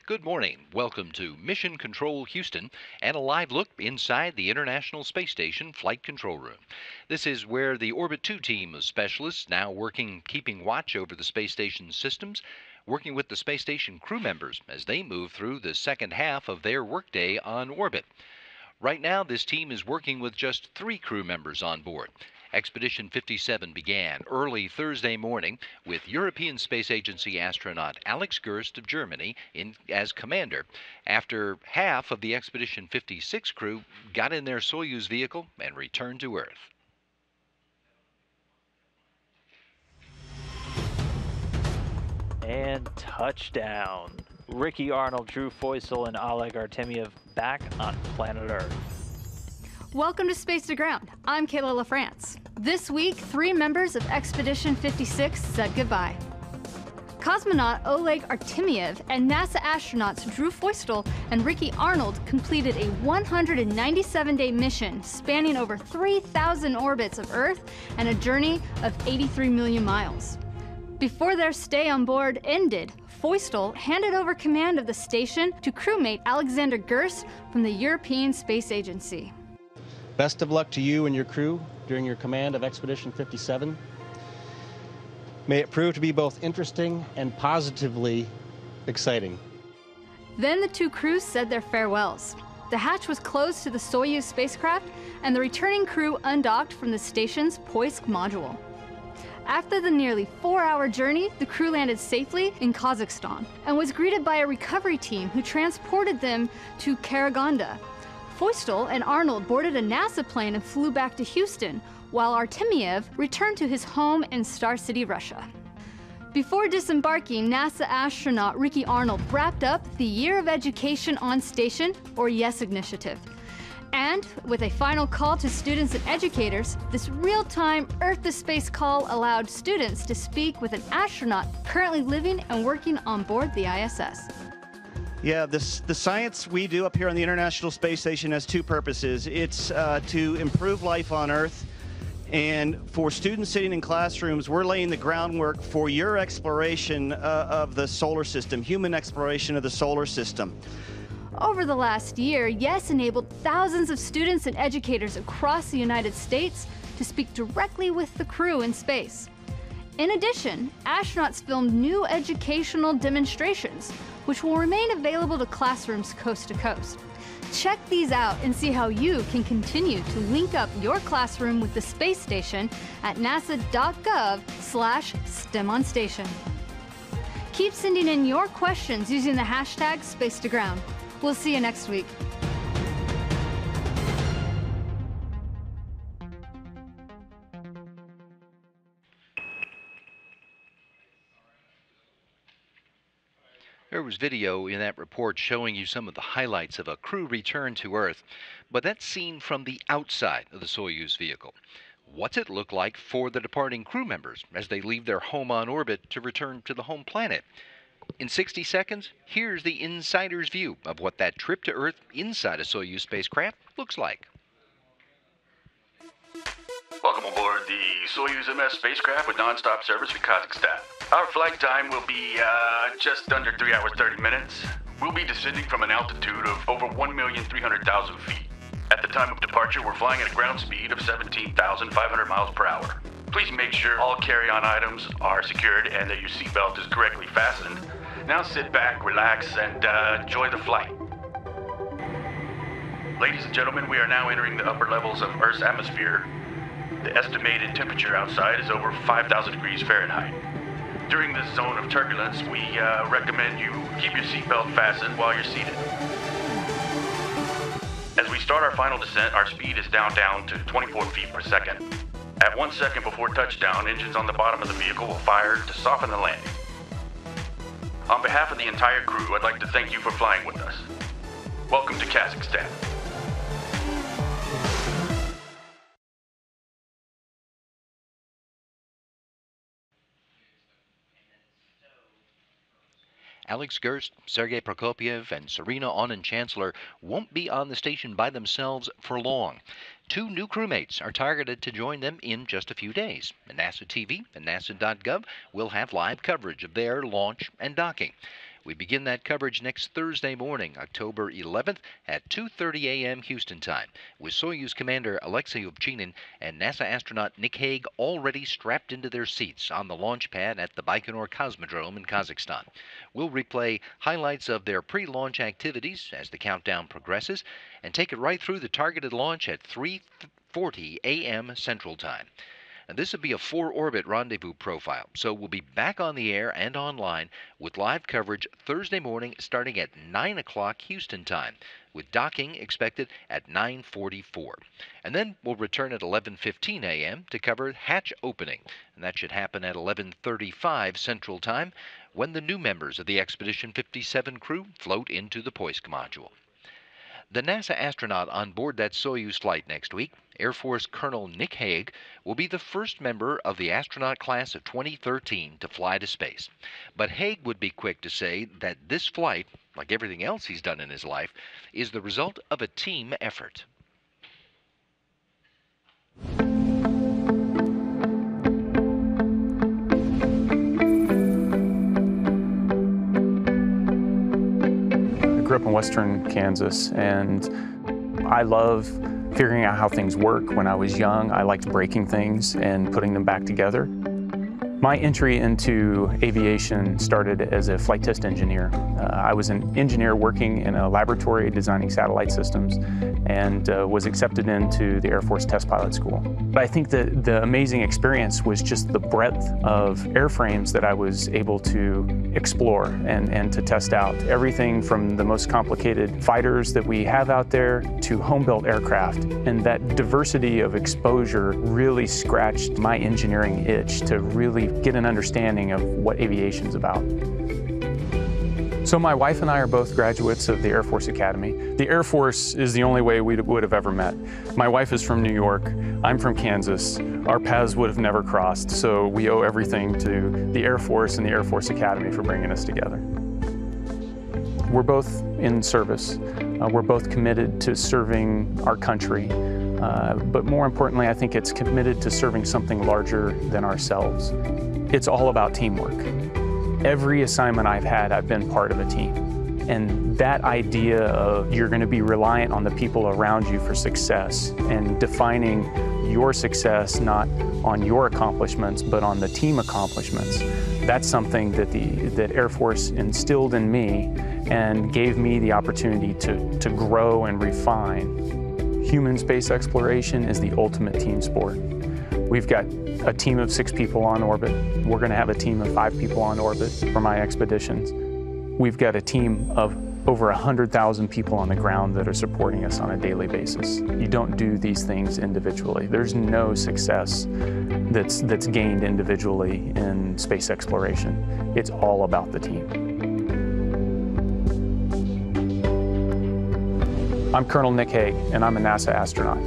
Good morning. Welcome to Mission Control Houston and a live look inside the International Space Station Flight Control Room. This is where the Orbit 2 team of specialists now keeping watch over the space station systems, working with the space station crew members as they move through the second half of their workday on orbit. Right now, this team is working with just 3 crew members on board. Expedition 57 began early Thursday morning with European Space Agency astronaut Alex Gerst of Germany as commander, after half of the Expedition 56 crew got in their Soyuz vehicle and returned to Earth. And touchdown. Ricky Arnold, Drew Feustel, and Oleg Artemyev back on planet Earth. Welcome to Space to Ground. I'm Kayla LaFrance. This week, 3 members of Expedition 56 said goodbye. Cosmonaut Oleg Artemyev and NASA astronauts Drew Feustel and Ricky Arnold completed a 197-day mission spanning over 3,000 orbits of Earth and a journey of 83 million miles. Before their stay on board ended, Feustel handed over command of the station to crewmate Alexander Gerst from the European Space Agency. Best of luck to you and your crew during your command of Expedition 57. May it prove to be both interesting and positively exciting. Then the 2 crews said their farewells. The hatch was closed to the Soyuz spacecraft, and the returning crew undocked from the station's Poisk module. After the nearly 4-hour journey, the crew landed safely in Kazakhstan and was greeted by a recovery team who transported them to Karaganda. Feustel and Arnold boarded a NASA plane and flew back to Houston, while Artemyev returned to his home in Star City, Russia. Before disembarking, NASA astronaut Ricky Arnold wrapped up the Year of Education on Station, or YES initiative. And with a final call to students and educators, this real-time Earth to Space call allowed students to speak with an astronaut currently living and working on board the ISS. Yeah, the science we do up here on the International Space Station has 2 purposes. It's to improve life on Earth, and for students sitting in classrooms, we're laying the groundwork for your exploration of the solar system, human exploration of the solar system. Over the last year, YES enabled thousands of students and educators across the United States to speak directly with the crew in space. In addition, astronauts filmed new educational demonstrations, which will remain available to classrooms coast to coast. Check these out and see how you can continue to link up your classroom with the space station at nasa.gov/STEMOnStation. Keep sending in your questions using the hashtag #SpaceToGround. We'll see you next week. There was video in that report showing you some of the highlights of a crew return to Earth, but that's seen from the outside of the Soyuz vehicle. What's it look like for the departing crew members as they leave their home on orbit to return to the home planet? In 60 seconds, here's the insider's view of what that trip to Earth inside a Soyuz spacecraft looks like. Welcome aboard the Soyuz MS spacecraft with non-stop service for Kazakhstan. Our flight time will be just under 3 hours 30 minutes. We'll be descending from an altitude of over 1,300,000 feet. At the time of departure, we're flying at a ground speed of 17,500 miles per hour. Please make sure all carry-on items are secured and that your seatbelt is correctly fastened. Now sit back, relax, and enjoy the flight. Ladies and gentlemen, we are now entering the upper levels of Earth's atmosphere. The estimated temperature outside is over 5,000 degrees Fahrenheit. During this zone of turbulence, we recommend you keep your seatbelt fastened while you're seated. As we start our final descent, our speed is down to 24 feet per second. At 1 second before touchdown, engines on the bottom of the vehicle will fire to soften the landing. On behalf of the entire crew, I'd like to thank you for flying with us. Welcome to Kazakhstan. Alex Gerst, Sergei Prokopyev, and Serena Aunen-Chancellor won't be on the station by themselves for long. 2 new crewmates are targeted to join them in just a few days. And NASA TV and NASA.gov will have live coverage of their launch and docking. We begin that coverage next Thursday morning, October 11th at 2:30 a.m. Houston time, with Soyuz Commander Alexei Ovchinin and NASA astronaut Nick Hague already strapped into their seats on the launch pad at the Baikonur Cosmodrome in Kazakhstan. We'll replay highlights of their pre-launch activities as the countdown progresses and take it right through the targeted launch at 3:40 a.m. Central Time. Now, this will be a 4-orbit rendezvous profile, so we'll be back on the air and online with live coverage Thursday morning starting at 9 o'clock Houston time, with docking expected at 9:44. And then we'll return at 11:15 a.m. to cover hatch opening, and that should happen at 11:35 Central Time when the new members of the Expedition 57 crew float into the Poisk module. The NASA astronaut on board that Soyuz flight next week, Air Force Colonel Nick Hague, will be the first member of the astronaut class of 2013 to fly to space. But Hague would be quick to say that this flight, like everything else he's done in his life, is the result of a team effort. I grew up in western Kansas, and I love figuring out how things work. When I was young, I liked breaking things and putting them back together. My entry into aviation started as a flight test engineer. I was an engineer working in a laboratory designing satellite systems and was accepted into the Air Force Test Pilot School. But I think that the amazing experience was just the breadth of airframes that I was able to explore and to test out. Everything from the most complicated fighters that we have out there to home-built aircraft. And that diversity of exposure really scratched my engineering itch to really get an understanding of what aviation's about. So my wife and I are both graduates of the Air Force Academy. The Air Force is the only way we would have ever met. My wife is from New York, I'm from Kansas. Our paths would have never crossed, so we owe everything to the Air Force and the Air Force Academy for bringing us together. We're both in service. We're both committed to serving our country. But more importantly, I think it's committed to serving something larger than ourselves. It's all about teamwork. Every assignment I've had, I've been part of a team. And that idea of you're going to be reliant on the people around you for success and defining your success not on your accomplishments but on the team accomplishments, that's something that Air Force instilled in me and gave me the opportunity to grow and refine. Human space exploration is the ultimate team sport. We've got a team of 6 people on orbit. We're going to have a team of 5 people on orbit for my expeditions. We've got a team of over 100,000 people on the ground that are supporting us on a daily basis. You don't do these things individually. There's no success that's gained individually in space exploration. It's all about the team. I'm Colonel Nick Hague, and I'm a NASA astronaut.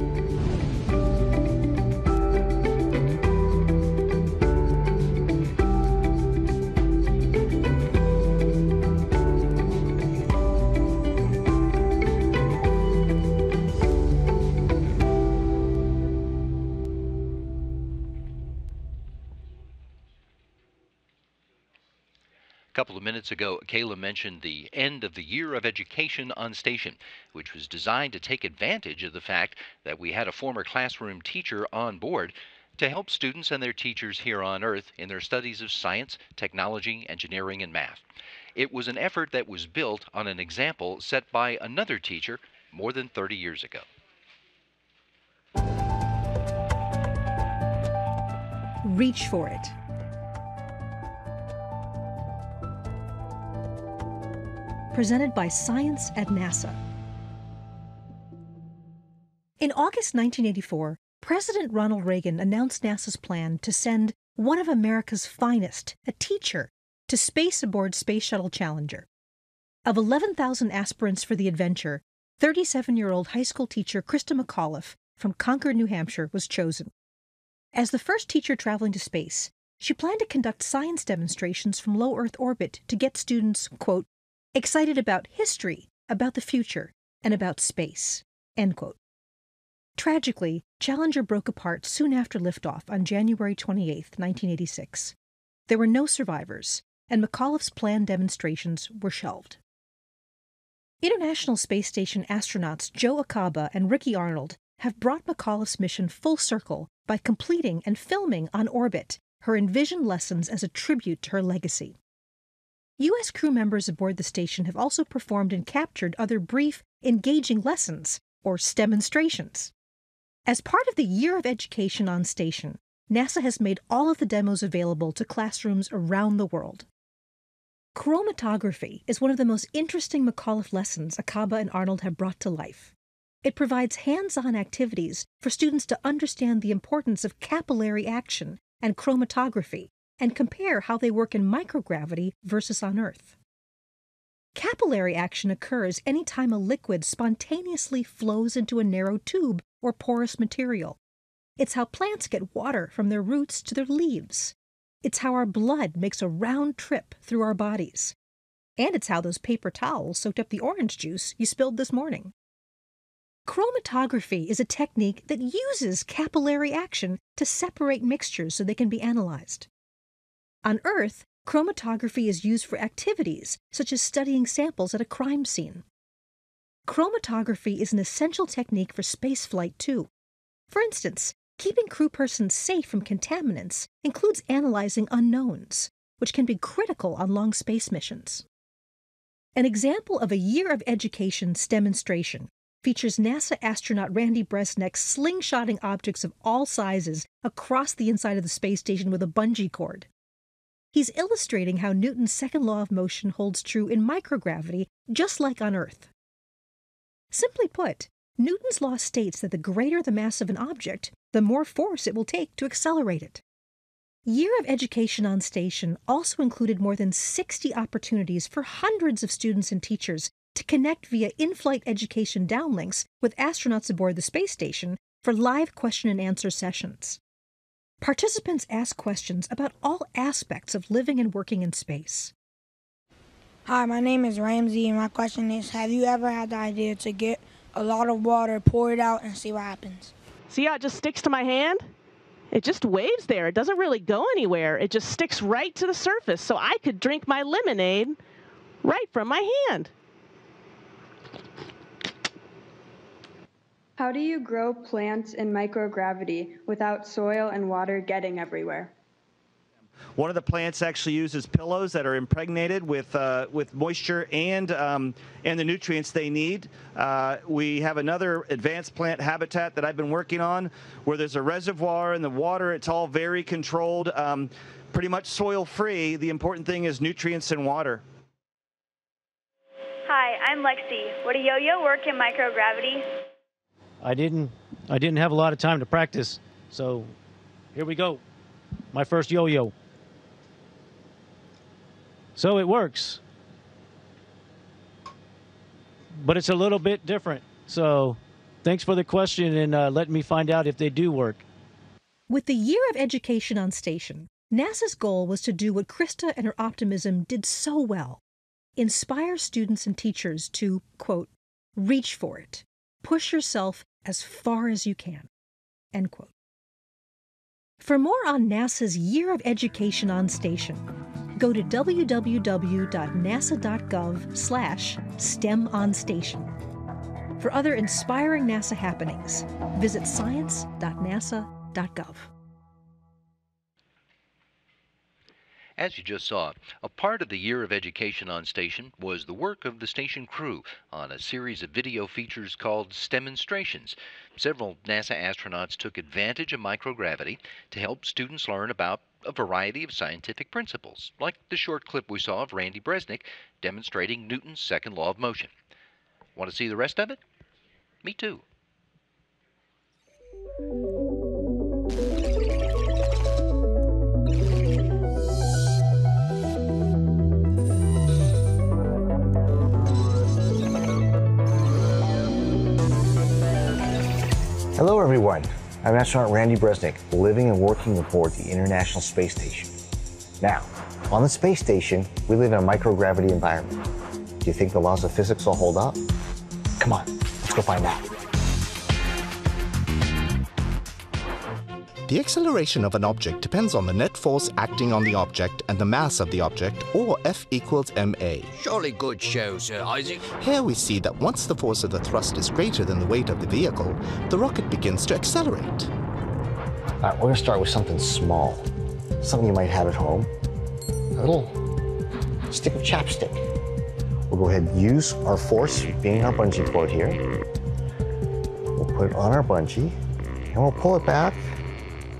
A couple of minutes ago, Kayla mentioned the end of the year of education on station, which was designed to take advantage of the fact that we had a former classroom teacher on board to help students and their teachers here on Earth in their studies of science, technology, engineering, and math. It was an effort that was built on an example set by another teacher more than 30 years ago. Reach for it. Presented by Science at NASA. In August 1984, President Ronald Reagan announced NASA's plan to send one of America's finest, a teacher, to space aboard Space Shuttle Challenger. Of 11,000 aspirants for the adventure, 37-year-old high school teacher Krista McAuliffe from Concord, New Hampshire, was chosen. As the first teacher traveling to space, she planned to conduct science demonstrations from low Earth orbit to get students, quote, excited about history, about the future, and about space, end quote. Tragically, Challenger broke apart soon after liftoff on January 28, 1986. There were no survivors, and McAuliffe's planned demonstrations were shelved. International Space Station astronauts Joe Acaba and Ricky Arnold have brought McAuliffe's mission full circle by completing and filming on orbit her envisioned lessons as a tribute to her legacy. U.S. crew members aboard the station have also performed and captured other brief, engaging lessons, or STEMonstrations. As part of the Year of Education on Station, NASA has made all of the demos available to classrooms around the world. Chromatography is one of the most interesting McAuliffe lessons Acaba and Arnold have brought to life. It provides hands-on activities for students to understand the importance of capillary action and chromatography and compare how they work in microgravity versus on Earth. Capillary action occurs anytime a liquid spontaneously flows into a narrow tube or porous material. It's how plants get water from their roots to their leaves. It's how our blood makes a round trip through our bodies. And it's how those paper towels soaked up the orange juice you spilled this morning. Chromatography is a technique that uses capillary action to separate mixtures so they can be analyzed. On Earth, chromatography is used for activities such as studying samples at a crime scene. Chromatography is an essential technique for spaceflight, too. For instance, keeping crew persons safe from contaminants includes analyzing unknowns, which can be critical on long space missions. An example of a Year of Education STEMonstration features NASA astronaut Randy Bresnik slingshotting objects of all sizes across the inside of the space station with a bungee cord. He's illustrating how Newton's second law of motion holds true in microgravity, just like on Earth. Simply put, Newton's law states that the greater the mass of an object, the more force it will take to accelerate it. Year of Education on Station also included more than 60 opportunities for hundreds of students and teachers to connect via in-flight education downlinks with astronauts aboard the space station for live question-and-answer sessions. Participants ask questions about all aspects of living and working in space. Hi, my name is Ramsey, and my question is, have you ever had the idea to get a lot of water, pour it out, and see what happens? See how it just sticks to my hand? It just waves there. It doesn't really go anywhere. It just sticks right to the surface, so I could drink my lemonade right from my hand. How do you grow plants in microgravity without soil and water getting everywhere? One of the plants actually uses pillows that are impregnated with moisture and the nutrients they need. We have another advanced plant habitat that I've been working on where there's a reservoir and the water, it's all very controlled, pretty much soil-free. The important thing is nutrients and water. Hi, I'm Lexi. Would a yo-yo work in microgravity? I didn't have a lot of time to practice, so here we go. My first yo-yo. So it works, but it's a little bit different. So thanks for the question and letting me find out if they do work. With the Year of Education on Station, NASA's goal was to do what Krista and her optimism did so well: inspire students and teachers to, quote, reach for it, push yourself as far as you can, end quote. For more on NASA's Year of Education on Station, go to www.nasa.gov/STEMOnStation. For other inspiring NASA happenings, visit science.nasa.gov. As you just saw, a part of the Year of Education on Station was the work of the station crew on a series of video features called STEMonstrations. Several NASA astronauts took advantage of microgravity to help students learn about a variety of scientific principles, like the short clip we saw of Randy Bresnik demonstrating Newton's second law of motion. Want to see the rest of it? Me too. Hello everyone, I'm astronaut Randy Bresnik, living and working aboard the International Space Station. Now, on the space station, we live in a microgravity environment. Do you think the laws of physics will hold up? Come on, let's go find out. The acceleration of an object depends on the net force acting on the object and the mass of the object, or F equals ma. Surely good show, Sir Isaac. Here we see that once the force of the thrust is greater than the weight of the vehicle, the rocket begins to accelerate. All right, we're going to start with something small, something you might have at home, a little stick of chapstick. We'll go ahead and use our force, being our bungee cord here. We'll put it on our bungee, and we'll pull it back,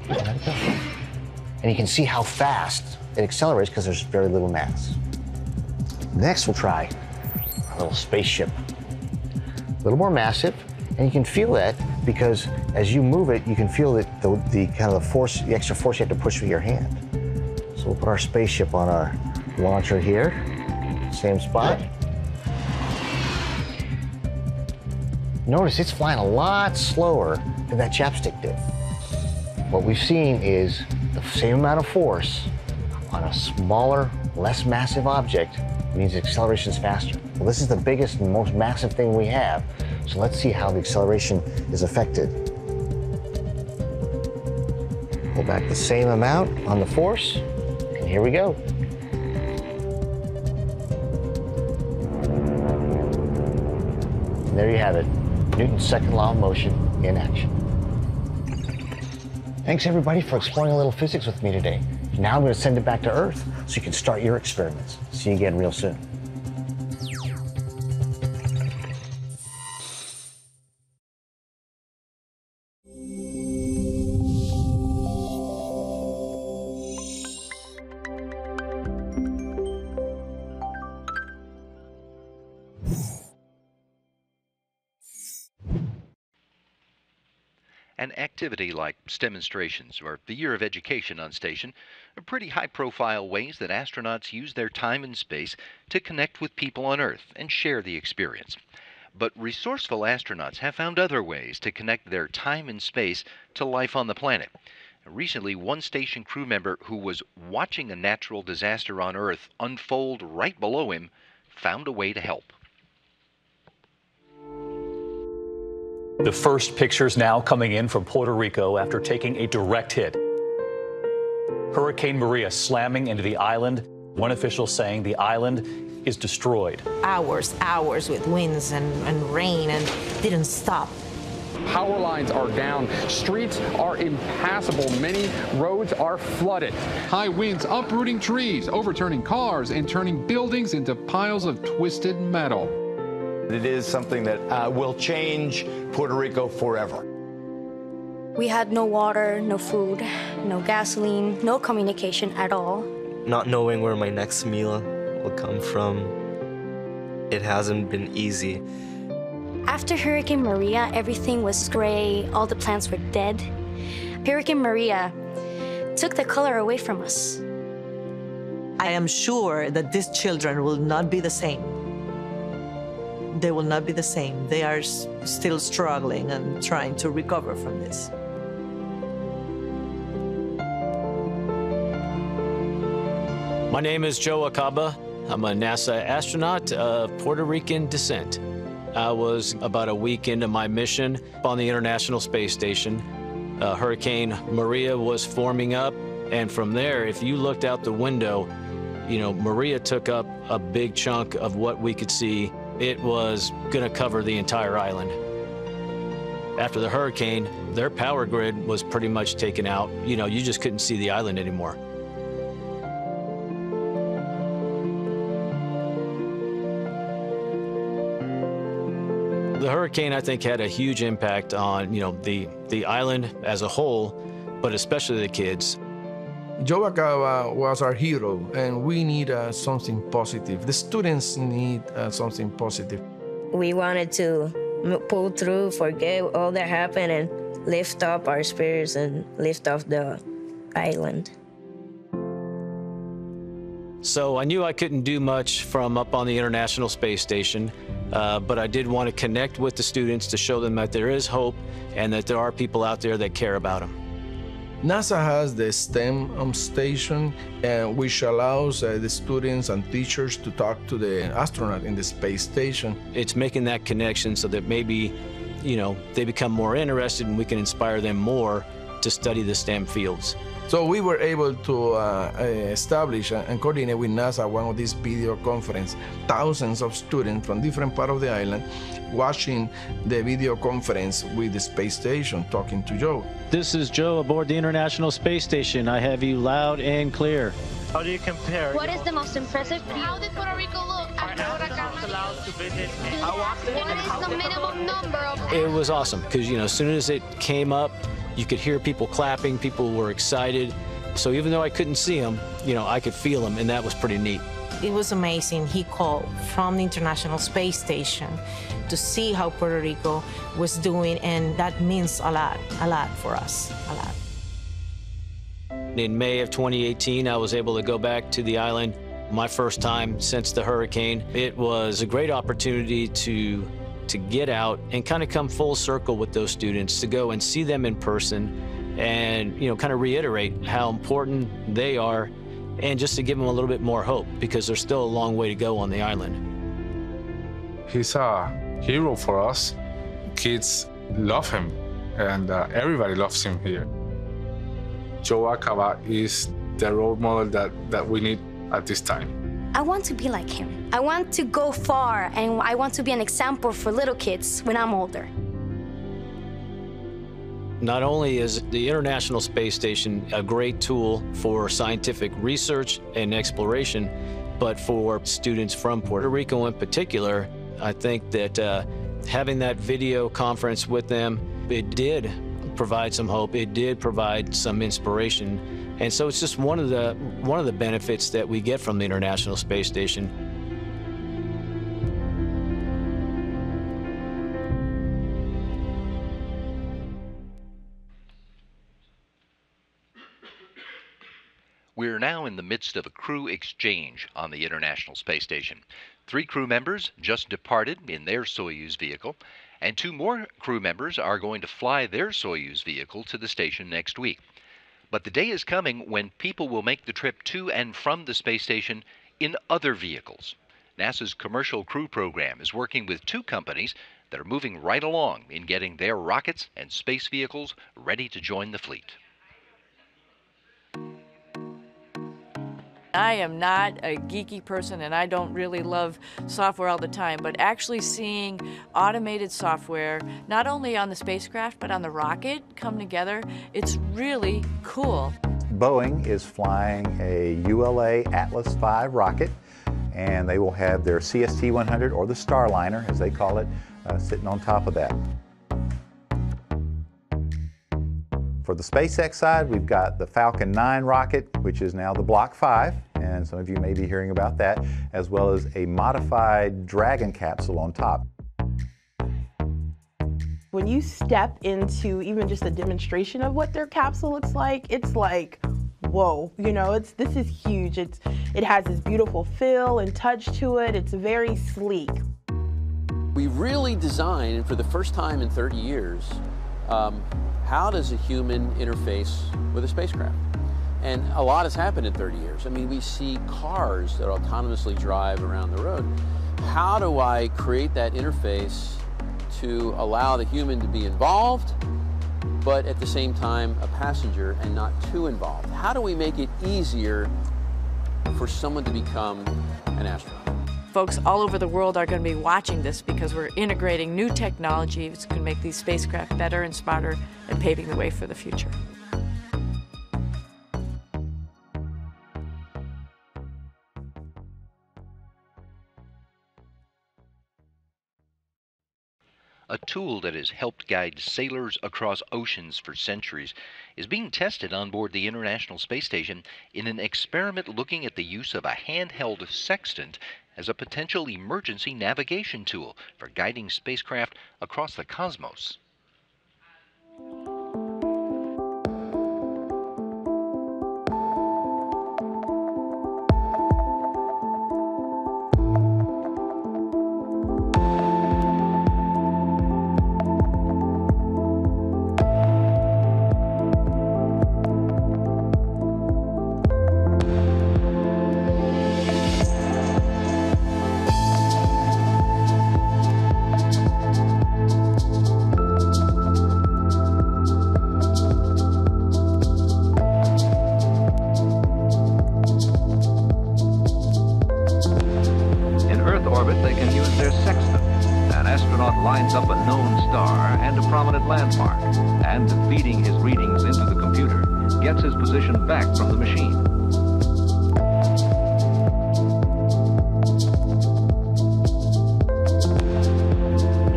and let it go. And you can see how fast it accelerates because there's very little mass. Next, we'll try a little spaceship. A little more massive, and you can feel that because as you move it, you can feel that the kind of the force, the extra force you have to push with your hand. So we'll put our spaceship on our launcher here, same spot. Notice it's flying a lot slower than that chapstick did. What we've seen is the same amount of force on a smaller, less massive object means the acceleration's faster. Well, this is the biggest and most massive thing we have. So let's see how the acceleration is affected. Pull back the same amount on the force, and here we go. And there you have it, Newton's second law of motion in action. Thanks everybody for exploring a little physics with me today. Now I'm going to send it back to Earth so you can start your experiments. See you again real soon. An activity like demonstrations or the year of education on station are pretty high-profile ways that astronauts use their time in space to connect with people on Earth and share the experience. But resourceful astronauts have found other ways to connect their time in space to life on the planet. Recently, one station crew member who was watching a natural disaster on Earth unfold right below him found a way to help. The first pictures now coming in from Puerto Rico after taking a direct hit. Hurricane Maria slamming into the island. One official saying the island is destroyed. Hours with winds and rain and didn't stop. Power lines are down. Streets are impassable. Many roads are flooded. High winds uprooting trees, overturning cars, and turning buildings into piles of twisted metal. It is something that will change Puerto Rico forever. We had no water, no food, no gasoline, no communication at all. Not knowing where my next meal will come from, it hasn't been easy. After Hurricane Maria, everything was gray, all the plants were dead. Hurricane Maria took the color away from us. I am sure that these children will not be the same. They will not be the same. They are still struggling and trying to recover from this. My name is Joe Acaba. I'm a NASA astronaut of Puerto Rican descent. I was about a week into my mission on the International Space Station. Hurricane Maria was forming up, and from there, if you looked out the window, Maria took up a big chunk of what we could see. It was going to cover the entire island. After the hurricane, their power grid was pretty much taken out. You just couldn't see the island anymore. The hurricane, I think, had a huge impact on, the island as a whole, but especially the kids. Joe Acaba was our hero, and we need something positive. The students need something positive. We wanted to pull through, forget all that happened, and lift up our spirits and lift off the island. So I knew I couldn't do much from up on the International Space Station, but I did want to connect with the students to show them that there is hope and that there are people out there that care about them. NASA has the STEM station, which allows the students and teachers to talk to the astronaut in the space station. It's making that connection so that maybe, they become more interested and we can inspire them more to study the STEM fields. So we were able to establish and coordinate with NASA one of these video conferences. Thousands of students from different parts of the island watching the video conference with the space station, talking to Joe. This is Joe aboard the International Space Station. I have you loud and clear. How do you compare? What is the most impressive view? How did Puerto Rico look after Hurricane? Allowed to visit? What is the minimum number of? It was awesome because, you know, as soon as it came up, you could hear people clapping, people were excited. So even though I couldn't see them, you know, I could feel them, and that was pretty neat. It was amazing. He called from the International Space Station to see how Puerto Rico was doing, and that means a lot for us, a lot. In May of 2018, I was able to go back to the island, my first time since the hurricane. It was a great opportunity to get out and kind of come full circle with those students, to go and see them in person and, you know, kind of reiterate how important they are, and just to give them a little bit more hope, because there's still a long way to go on the island. He's a hero for us. Kids love him, and everybody loves him here. Joe Acaba is the role model that we need at this time. I want to be like him. I want to go far, and I want to be an example for little kids when I'm older. Not only is the International Space Station a great tool for scientific research and exploration, but for students from Puerto Rico in particular, I think that having that video conference with them, it did provide some hope. It did provide some inspiration. And so it's just one of the benefits that we get from the International Space Station. We're now in the midst of a crew exchange on the International Space Station. 3 crew members just departed in their Soyuz vehicle, and 2 more crew members are going to fly their Soyuz vehicle to the station next week. But the day is coming when people will make the trip to and from the space station in other vehicles. NASA's Commercial Crew Program is working with 2 companies that are moving right along in getting their rockets and space vehicles ready to join the fleet. I am not a geeky person, and I don't really love software all the time, but actually seeing automated software, not only on the spacecraft, but on the rocket come together, it's really cool. Boeing is flying a ULA Atlas V rocket, and they will have their CST-100, or the Starliner, as they call it, sitting on top of that. For the SpaceX side, we've got the Falcon 9 rocket, which is now the Block 5, and some of you may be hearing about that, as well as a modified Dragon capsule on top. When you step into even just a demonstration of what their capsule looks like, it's like, whoa, you know, this is huge. It has this beautiful feel and touch to it. It's very sleek. We really designed, for the first time in 30 years, how does a human interface with a spacecraft? And a lot has happened in 30 years. I mean, we see cars that autonomously drive around the road. How do I create that interface to allow the human to be involved, but at the same time a passenger and not too involved? How do we make it easier for someone to become an astronaut? Folks all over the world are going to be watching this because we're integrating new technology that's going to make these spacecraft better and smarter and paving the way for the future. A tool that has helped guide sailors across oceans for centuries is being tested on board the International Space Station in an experiment looking at the use of a handheld sextant as a potential emergency navigation tool for guiding spacecraft across the cosmos. Sextant. An astronaut lines up a known star and a prominent landmark, and feeding his readings into the computer, gets his position back from the machine.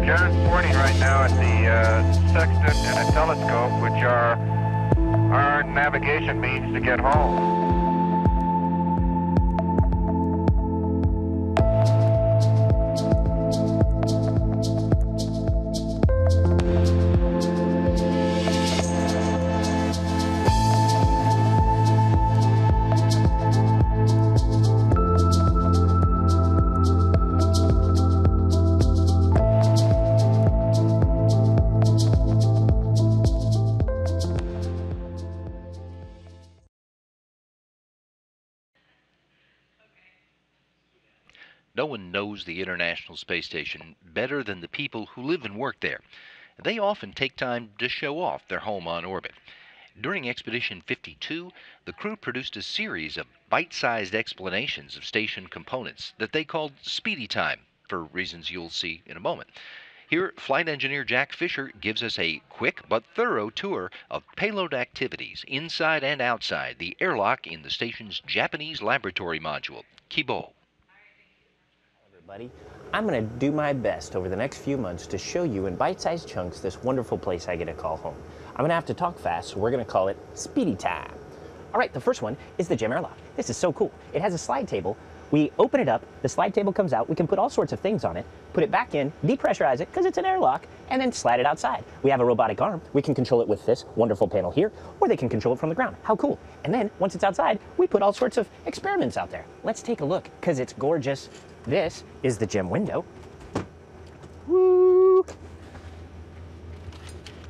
John's pointing right now at the sextant and a telescope, which are our navigation means to get home. No one knows the International Space Station better than the people who live and work there. They often take time to show off their home on orbit. During Expedition 52, the crew produced a series of bite-sized explanations of station components that they called Speedy Time, for reasons you'll see in a moment. Here, flight engineer Jack Fisher gives us a quick but thorough tour of payload activities inside and outside the airlock in the station's Japanese laboratory module, Kibo. Everybody, I'm going to do my best over the next few months to show you in bite-sized chunks this wonderful place I get to call home. I'm going to have to talk fast, so we're going to call it Speedy Time. All right, the first one is the gem airlock. This is so cool. It has a slide table. We open it up, the slide table comes out, we can put all sorts of things on it, put it back in, depressurize it, because it's an airlock, and then slide it outside. We have a robotic arm. We can control it with this wonderful panel here, or they can control it from the ground. How cool. And then, once it's outside, we put all sorts of experiments out there. Let's take a look, because it's gorgeous. This is the gem window. Woo!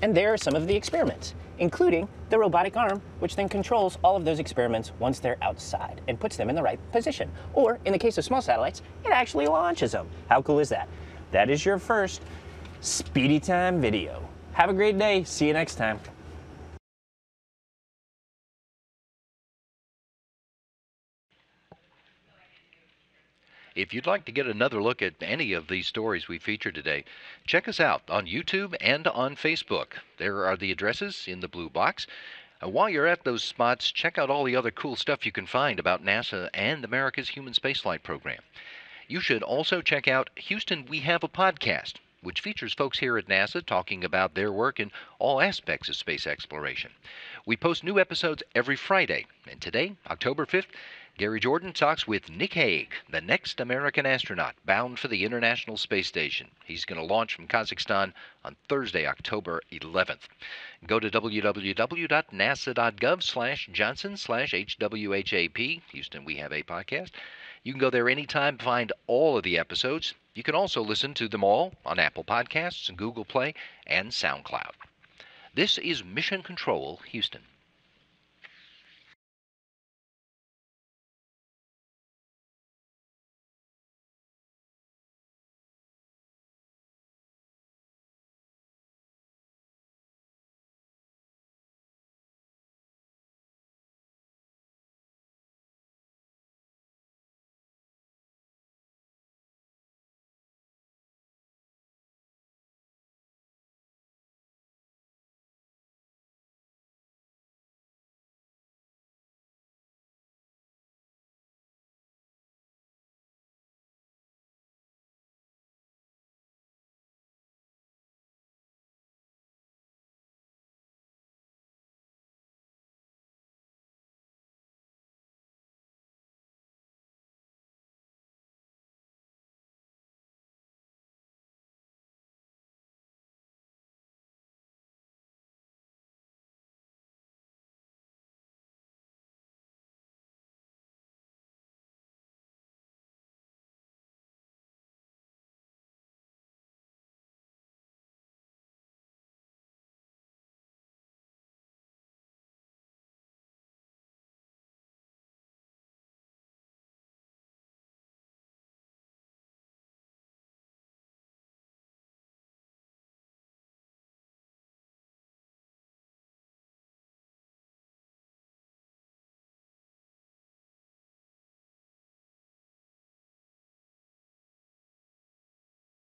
And there are some of the experiments, including the robotic arm, which then controls all of those experiments once they're outside and puts them in the right position. Or, in the case of small satellites, it actually launches them. How cool is that? That is your first Speedy Time video. Have a great day. See you next time. If you'd like to get another look at any of these stories we featured today, check us out on YouTube and on Facebook. There are the addresses in the blue box. While you're at those spots, check out all the other cool stuff you can find about NASA and America's human spaceflight program. You should also check out Houston, We Have a Podcast, which features folks here at NASA talking about their work in all aspects of space exploration. We post new episodes every Friday, and today, October 5th, Gary Jordan talks with Nick Hague, the next American astronaut bound for the International Space Station. He's going to launch from Kazakhstan on Thursday, October 11th. Go to www.nasa.gov/Johnson/HWHAP, Houston We Have a Podcast. You can go there anytime to find all of the episodes. You can also listen to them all on Apple Podcasts, Google Play, and SoundCloud. This is Mission Control, Houston.